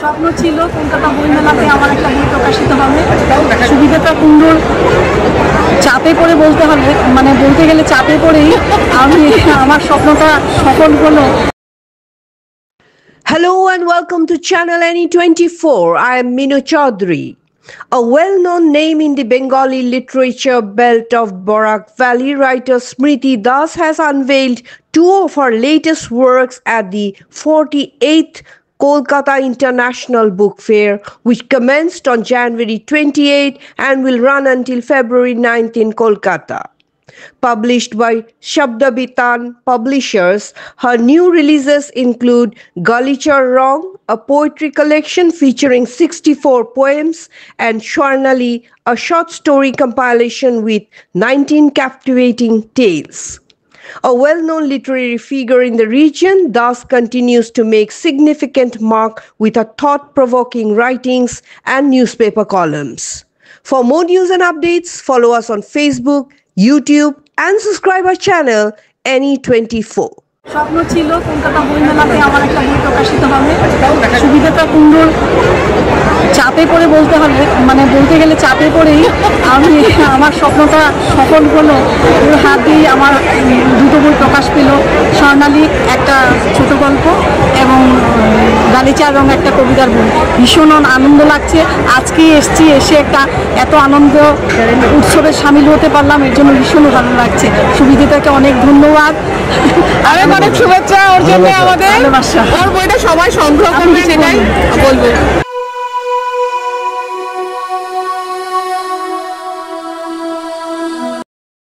স্বপ্ন ছিল কলকাতা বইমেলাতে আমার একটা বই প্রকাশিত হবে। সুবিধাটা কুণ্ডুর চাপে পড়ে বলতে হবে, মানে বলতে গেলে চাপে পড়েই আমি আমার স্বপ্নটা সফল হলো। Hello and welcome to Channel NE24. I am Minu Chaudhary. A well-known name in the Bengali literature belt of Barak Valley, writer Smriti Das has unveiled two of her latest works at the 48th Kolkata International Book Fair, which commenced on January 28 and will run until February 9 in Kolkata. Published by Shabdabitan Publishers, her new releases include Galichar Rong, a poetry collection featuring 64 poems, and Swarnali, a short story compilation with 19 captivating tales. A well-known literary figure in the region, Das continues to make significant mark with her thought-provoking writings and newspaper columns. For more news and updates, follow us on Facebook, YouTube, and subscribe our channel NE24. স্বপ্ন ছিল কলকাতা বইমেলাতে আমার একটা বই প্রকাশিত হবে। সুবিধাটা কুণ্ডুর চাপে পড়ে বলতে হবে, মানে বলতে গেলে চাপে পড়েই আমি আমার স্বপ্নটা সফল হলো। ওর হাত দিয়ে আমার দুটো বই প্রকাশ পেল, স্বর্ণালী একটা ছোট গল্প এবং গালিচার রং একটা কবিতার বই। ভীষণ আনন্দ লাগছে, আজকে এসে একটা এত আনন্দ উৎসবে সামিল হতে পারলাম, এর জন্য ভীষণ ভালো লাগছে। সুবিধাটাকে অনেক ধন্যবাদ, অনেক শুভেচ্ছা ওর জন্য। আমাদের ভালোবাসা। ওর বইটা সবাই সংগ্রহ করবে, সেটাই বলবো।